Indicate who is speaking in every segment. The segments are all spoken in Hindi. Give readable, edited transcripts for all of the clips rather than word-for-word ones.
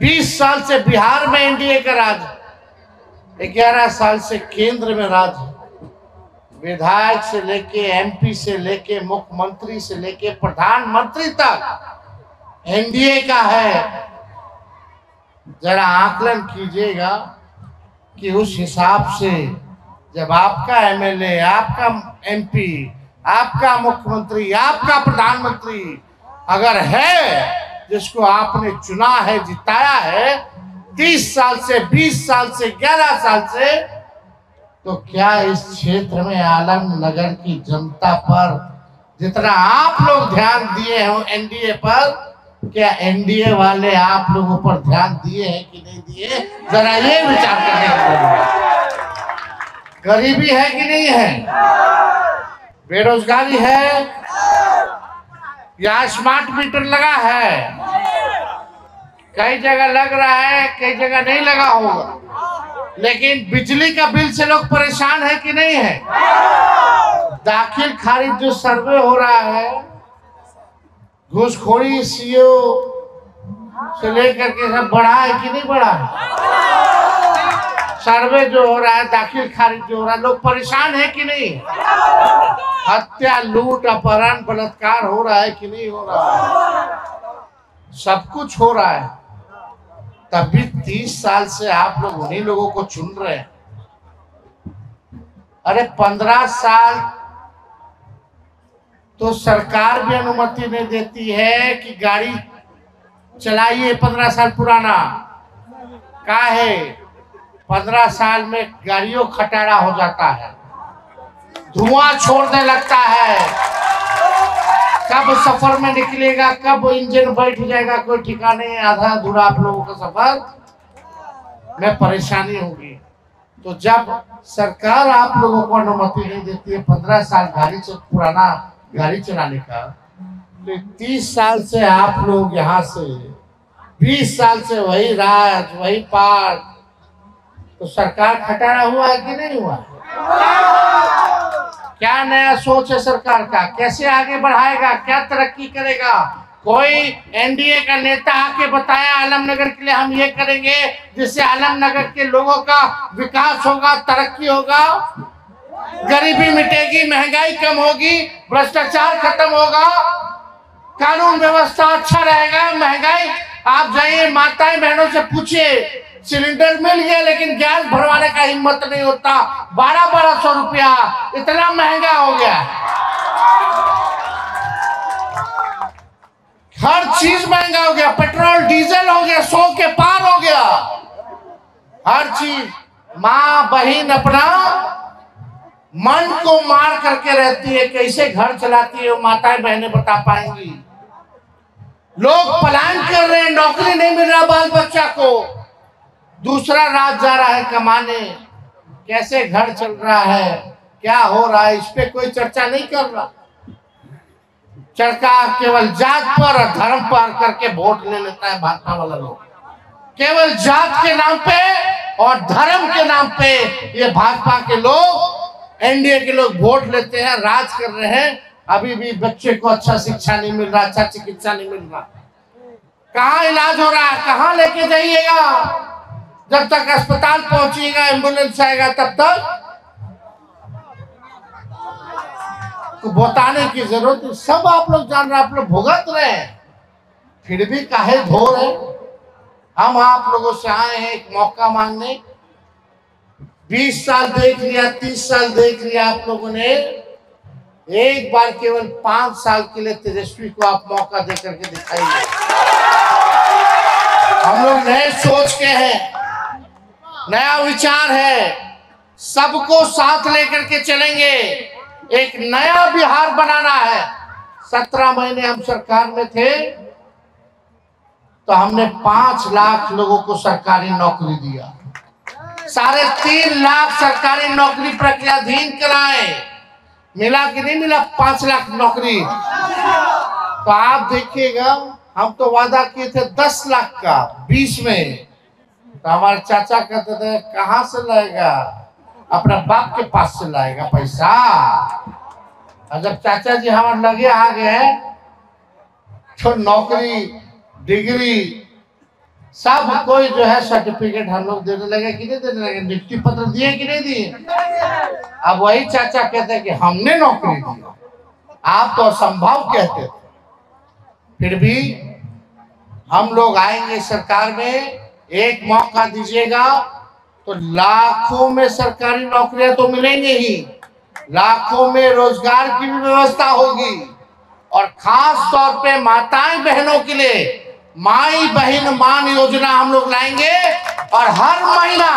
Speaker 1: 20 साल से बिहार में एनडीए का राज, 11 साल से केंद्र में राज, विधायक से लेके एमपी से लेके मुख्यमंत्री से लेके प्रधानमंत्री तक एनडीए का है। जरा आकलन कीजिएगा कि उस हिसाब से जब आपका एमएलए, आपका एमपी, आपका मुख्यमंत्री, आपका प्रधानमंत्री अगर है जिसको आपने चुना है, जिताया है 30 साल से, 20 साल से, 11 साल से, तो क्या इस क्षेत्र में आलमनगर की जनता पर जितना आप लोग ध्यान दिए हो एनडीए पर, क्या एनडीए वाले आप लोगों पर ध्यान दिए हैं कि नहीं दिए? जरा ये विचार करने। गरीबी है कि नहीं है? बेरोजगारी है या स्मार्ट मीटर लगा है? कई जगह लग रहा है, कई जगह नहीं लगा होगा, लेकिन बिजली का बिल से लोग परेशान है कि नहीं है? दाखिल खारिज जो सर्वे हो रहा है, घूसखोरी सीओ से लेकर के सब बढ़ा है कि नहीं बढ़ा है? सर्वे जो हो रहा है, दाखिल खारिज जो हो रहा है, लोग परेशान है कि नहीं? हत्या, लूट, अपहरण, बलात्कार हो रहा है कि नहीं हो रहा है? सब कुछ हो रहा है। तभी 30 साल से आप लोग उन्हीं लोगों को चुन रहे हैं। अरे 15 साल तो सरकार भी अनुमति नहीं देती है कि गाड़ी चलाइए 15 साल पुराना। का है 15 साल में गाड़ियों खटारा हो जाता है, धुआं छोड़ने लगता है, कब सफर में निकलेगा, कब इंजन बैठ जाएगा, कोई ठिकाने नहीं। आधा अधूरा आप लोगों का सफर में परेशानी होगी। तो जब सरकार आप लोगों को अनुमति नहीं देती है 15 साल पुराना गाड़ी चलाने का, तो 30 साल से आप लोग यहाँ से 20 साल से वही राज, वही पार, तो सरकार खटारा हुआ है कि नहीं हुआ? क्या नया सोच है सरकार का? कैसे आगे बढ़ाएगा? क्या तरक्की करेगा? कोई एनडीए का नेता आके बताया आलमनगर के लिए हम ये करेंगे जिससे आलमनगर के लोगों का विकास होगा, तरक्की होगा, गरीबी मिटेगी, महंगाई कम होगी, भ्रष्टाचार खत्म होगा, कानून व्यवस्था अच्छा रहेगा, महंगाई। आप जाइए माताएं बहनों से पूछिए, सिलेंडर मिल गया लेकिन गैस भरवाने का हिम्मत नहीं होता, 1200 रुपया, इतना महंगा हो गया। हर चीज महंगा हो गया, पेट्रोल डीजल हो गया 100 के पार हो गया, हर चीज। माँ बहन अपना मन को मार करके रहती है, कैसे घर चलाती है माताएं बहनें बता पाएंगी। लोग पलायन कर रहे हैं, नौकरी नहीं मिल रहा बाल बच्चा को, दूसरा राज्य जा रहा है कमाने, कैसे घर चल रहा है, क्या हो रहा है, इस पे कोई चर्चा नहीं कर रहा। चर्चा केवल जात पर और धर्म पर करके वोट ले लेता है भाजपा वाला लोग। केवल जात के नाम पे और धर्म के नाम पे ये भाजपा के लोग, एनडीए के लोग वोट लेते हैं, राज कर रहे हैं। अभी भी बच्चे को अच्छा शिक्षा नहीं मिल रहा, अच्छा चिकित्सा नहीं मिल रहा, कहाँ इलाज हो रहा है, कहाँ लेके जाइएगा? जब तक अस्पताल पहुंचिएगा, एम्बुलेंस आएगा, तब तक तो बताने की जरूरत नहीं। सब आप लोग जान रहे, आप लोग भुगत रहे हैं, फिर भी काहे धो रहे? हम आप लोगों से आए हैं एक मौका मांगने। 20 साल देख लिया, 30 साल देख लिया आप लोगों ने, एक बार केवल 5 साल के लिए तेजस्वी को आप मौका दे करके दिखाइए। हम लोग नए सोच के हैं, नया विचार है, सबको साथ लेकर के चलेंगे, एक नया बिहार बनाना है। 17 महीने हम सरकार में थे तो हमने 5 लाख लोगों को सरकारी नौकरी दिया, 3.5 लाख सरकारी नौकरी प्रक्रियाधीन कराए। मिला कि नहीं मिला 5 लाख नौकरी? तो आप देखिएगा, हम तो वादा किए थे 10 लाख का 20 में, तो हमारे चाचा कहते थे कहाँ से लाएगा, अपना बाप के पास से लाएगा पैसा। और जब चाचा जी हमारे लगे आ गए तो नौकरी, डिग्री, सब कोई जो है सर्टिफिकेट हम लोग देने लगे कि नहीं देने लगे, नियुक्ति पत्र दिए कि नहीं दिए। अब वही चाचा कहते हैं कि हमने नौकरी दी, आप तो असंभव कहते थे। फिर भी हम लोग आएंगे सरकार में, एक मौका दीजिएगा तो लाखों में सरकारी नौकरियां तो मिलेंगी ही, लाखों में रोजगार की भी व्यवस्था होगी। और खास तौर पे माताएं बहनों के लिए माई बहन मान योजना हम लोग लाएंगे। और हर महीना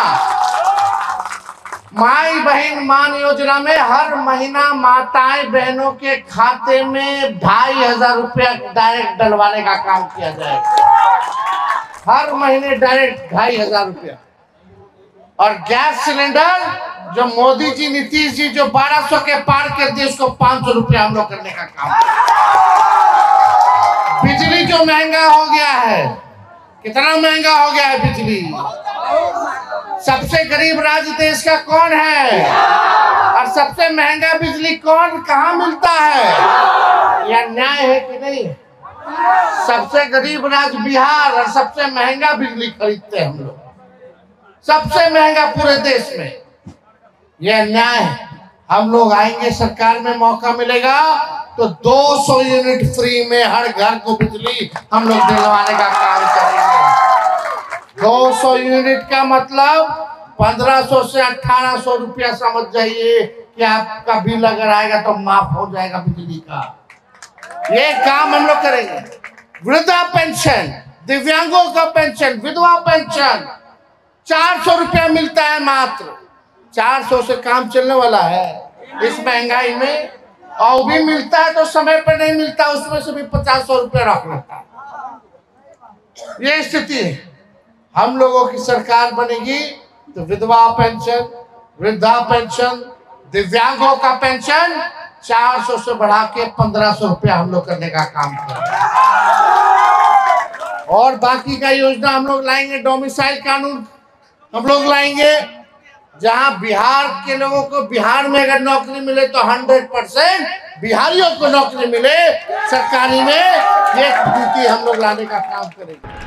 Speaker 1: माई बहन मान योजना में हर महीना माताएं बहनों के खाते में 2500 रुपया डायरेक्ट डलवाने का काम किया जाएगा। हर महीने डायरेक्ट 2500 रुपया। और गैस सिलेंडर जो मोदी जी नीतीश जी जो 1200 के पार कर दिए, उसको 500 रुपया हम लोग करने का काम। बिजली जो महंगा हो गया है, कितना महंगा हो गया है बिजली। सबसे गरीब राज्य देश का कौन है, और सबसे महंगा बिजली कौन कहाँ मिलता है, यह न्याय है कि नहीं। सबसे गरीब राज्य बिहार और सबसे महंगा बिजली खरीदते हैं हम लोग, सबसे महंगा पूरे देश में। यह न्याय है। हम लोग आएंगे सरकार में, मौका मिलेगा तो 200 यूनिट फ्री में हर घर को बिजली हम लोग दिलवाने का काम करेंगे। 200 यूनिट का मतलब 1500 से 1800 रुपया समझ जाइए कि आपका बिल अगर आएगा तो माफ हो जाएगा बिजली का। ये काम हम लोग करेंगे। वृद्धा पेंशन, दिव्यांगों का पेंशन, विधवा पेंशन 400 रुपया मिलता है मात्र। 400 से काम चलने वाला है इस महंगाई में। और भी मिलता है तो समय पर नहीं मिलता, उसमें से भी 50 रुपया रख लेता है। ये स्थिति है। हम लोगों की सरकार बनेगी तो विधवा पेंशन, वृद्धा पेंशन, दिव्यांगों का पेंशन 400 से बढ़ा के 1500 रुपया हम लोग करने का काम करेंगे। और बाकी का योजना हम लोग लाएंगे। डोमिसाइल कानून हम लोग लाएंगे, जहां बिहार के लोगों को बिहार में अगर नौकरी मिले तो 100% बिहारियों को नौकरी मिले सरकारी में। ये नीति हम लोग लाने का काम करेंगे।